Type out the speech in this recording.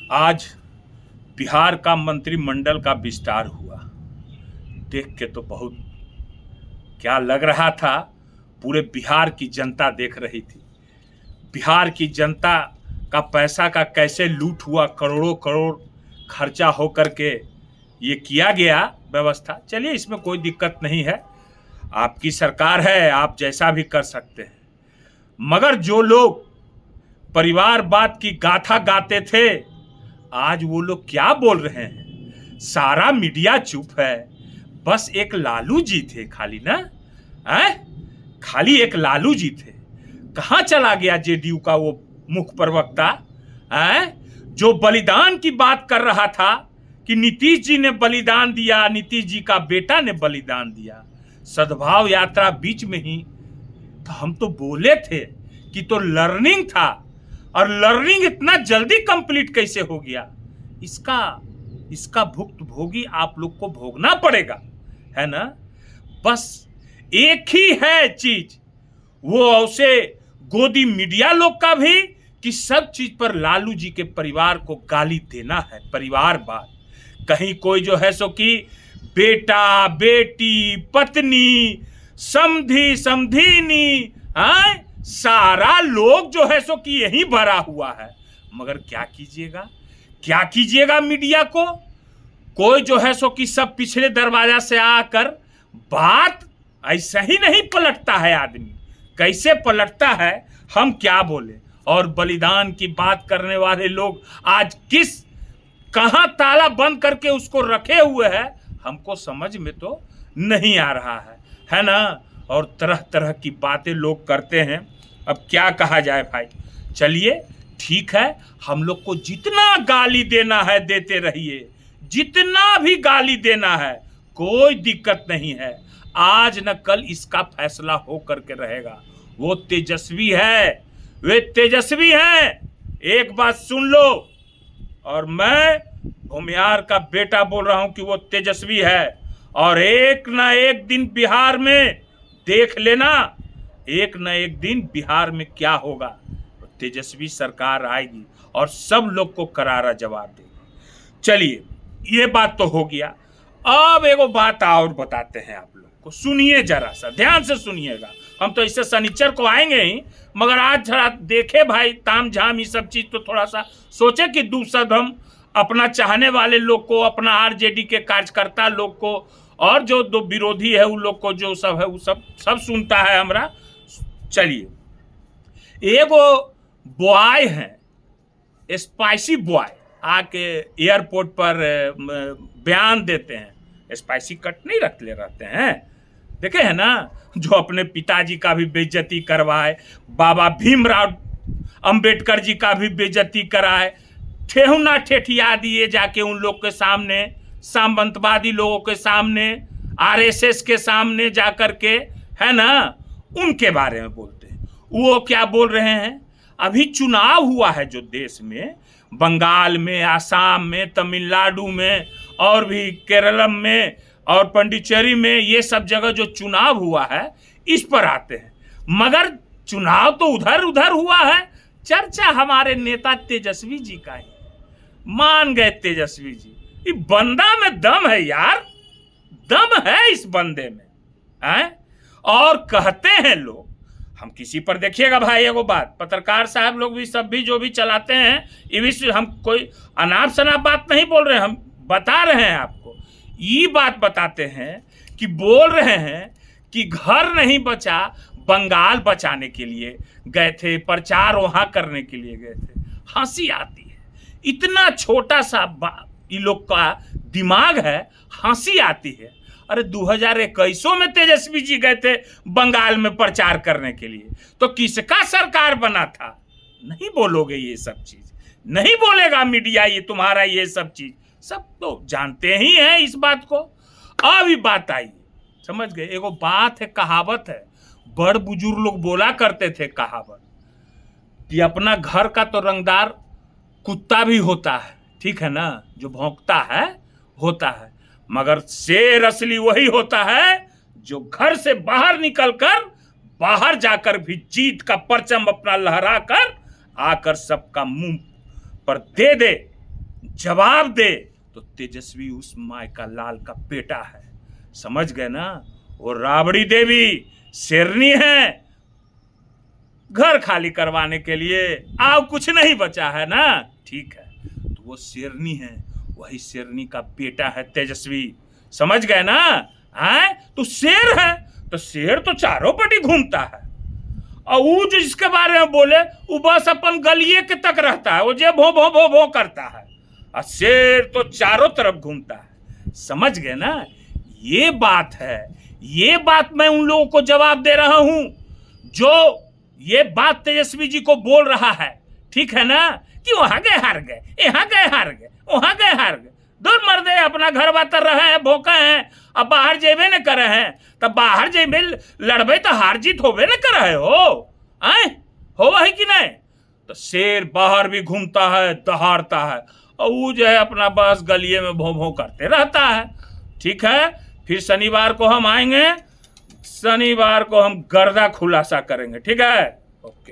आज बिहार का मंत्रिमंडल का विस्तार हुआ। देख के तो बहुत क्या लग रहा था, पूरे बिहार की जनता देख रही थी। बिहार की जनता का पैसा का कैसे लूट हुआ, करोड़ों करोड़ खर्चा हो करके ये किया गया व्यवस्था। चलिए, इसमें कोई दिक्कत नहीं है, आपकी सरकार है, आप जैसा भी कर सकते हैं। मगर जो लोग परिवारवाद की गाथा गाते थे, आज वो लोग क्या बोल रहे हैं? सारा मीडिया चुप है, बस एक लालू जी थे खाली ना, है? खाली एक लालू जी थे। कहां चला गया जेडीयू का वो मुख्य प्रवक्ता, है? जो बलिदान की बात कर रहा था कि नीतीश जी ने बलिदान दिया, नीतीश जी का बेटा ने बलिदान दिया सद्भाव यात्रा बीच में ही। तो हम तो बोले थे कि तो लर्निंग था, और लर्निंग इतना जल्दी कंप्लीट कैसे हो गया? इसका भुक्त भोगी आप लोग को भोगना पड़ेगा, है ना? बस एक ही है चीज, वो उसे गोदी मीडिया लोग का भी, कि सब चीज पर लालू जी के परिवार को गाली देना है। परिवारवाद, कहीं कोई जो है सो कि बेटा बेटी पत्नी समधी समधीनी, सारा लोग जो है सो कि यही भरा हुआ है। मगर क्या कीजिएगा मीडिया को? कोई जो है सो कि सब पिछले दरवाजा से आकर बात ऐसा ही नहीं पलटता है। आदमी कैसे पलटता है हम क्या बोले? और बलिदान की बात करने वाले लोग आज कहां ताला बंद करके उसको रखे हुए हैं, हमको समझ में तो नहीं आ रहा है ना? और तरह तरह की बातें लोग करते हैं। अब क्या कहा जाए भाई? चलिए ठीक है, हम लोग को जितना गाली देना है देते रहिए, जितना भी गाली देना है, कोई दिक्कत नहीं है। आज न कल इसका फैसला हो करके रहेगा। वो तेजस्वी है, वे तेजस्वी हैं, एक बात सुन लो। और मैं भूमिहार का बेटा बोल रहा हूं कि वो तेजस्वी है, और एक ना एक दिन बिहार में देख लेना, एक ना एक दिन बिहार में क्या होगा। तेजस्वी सरकार आएगी और सब लोग को करारा जवाब देगी। चलिए, ये बात तो हो गया। अब एगो बात और बताते हैं आप लोग को, सुनिए, जरा सा ध्यान से सुनिएगा। हम तो इससे शनिचर को आएंगे ही, मगर आज थोड़ा देखे भाई ताम झाम ये सब चीज, तो थोड़ा सा सोचे कि दूसरा हम अपना चाहने वाले लोग को, अपना आरजेडी के कार्यकर्ता लोग को, और जो दो विरोधी है उन लोग को, जो सब है वो सब सुनता है हमरा। चलिए, एगो बॉय है, स्पाइसी बॉय, आके एयरपोर्ट पर बयान देते हैं। स्पाइसी कट नहीं रखते रहते हैं, देखे है ना? जो अपने पिताजी का भी बेइज्जती करवाए, बाबा भीमराव अंबेडकर जी का भी बेइज्जती कराए, ठेहुना ठेठिया दिए जाके उन लोग के सामने, सामंतवादी लोगों के सामने, आरएसएस के सामने जाकर के, है ना? उनके बारे में बोलते हैं। वो क्या बोल रहे हैं? अभी चुनाव हुआ है जो देश में, बंगाल में, आसाम में, तमिलनाडु में, और भी केरलम में और पंडिचेरी में, ये सब जगह जो चुनाव हुआ है इस पर आते हैं। मगर चुनाव तो उधर उधर हुआ है, चर्चा हमारे नेता तेजस्वी जी का ही। मान गए तेजस्वी जी, ये बंदा में दम है यार, दम है इस बंदे में, है? और कहते हैं लोग, हम किसी पर देखिएगा भाई, एगो बात, पत्रकार साहब लोग भी, सब भी जो भी चलाते हैं, ये भी हम कोई अनाप शनाप बात नहीं बोल रहे हैं, हम बता रहे हैं आपको। ये बात बताते हैं कि बोल रहे हैं कि घर नहीं बचा, बंगाल बचाने के लिए गए थे, प्रचार वहां करने के लिए गए थे। हंसी आती है, इतना छोटा सा ये लोग का दिमाग है, हंसी आती है। अरे 2021 में तेजस्वी जी गए थे बंगाल में प्रचार करने के लिए, तो किसका सरकार बना था? नहीं बोलोगे ये सब चीज, नहीं बोलेगा मीडिया ये तुम्हारा ये सब चीज, सब तो जानते ही हैं इस बात को। अब ये बात आई, समझ गए? एगो बात है, कहावत है, बड़ बुजुर्ग लोग बोला करते थे कहावत, कि अपना घर का तो रंगदार कुत्ता भी होता है, ठीक है ना? जो भौंकता है होता है, मगर शेर असली वही होता है जो घर से बाहर निकलकर, बाहर जाकर भी जीत का परचम अपना लहराकर आकर सबका मुंह पर दे दे, जवाब दे। तो तेजस्वी उस माय का लाल का बेटा है, समझ गए ना। वो राबड़ी देवी शेरनी है, घर खाली करवाने के लिए अब कुछ नहीं बचा है ना, ठीक है। तो वो शेरनी है, वही शेरनी का बेटा है तेजस्वी, समझ गए ना। है तो शेर है, तो शेर तो चारों पटी घूमता है, और वो जो जिसके बारे में बोले वो बस अपन गलिए के तक रहता है, वो जो भो भो भो भो करता है, और शेर तो चारों तरफ घूमता है, समझ गए ना। ये बात है, ये बात मैं उन लोगों को जवाब दे रहा हूं जो ये बात तेजस्वी जी को बोल रहा है, ठीक है ना, कि वहां गए हार गए, यहाँ गए हार गए, वहां गए हार गए। दूर मर्दे अपना घर बातर रहे हैं, भोका हैं, अब बाहर जेबे न करे हैं, तब बाहर जेबे लड़बे तो हार जीत होबे न करे हो, आए हो है कि नहीं। तो शेर बाहर भी घूमता है, दहाड़ता है, और वो जो है अपना बस गलिए में भों भों करते रहता है, ठीक है। फिर शनिवार को हम आएंगे, शनिवार को हम गर्दा खुलासा करेंगे, ठीक है। ओके।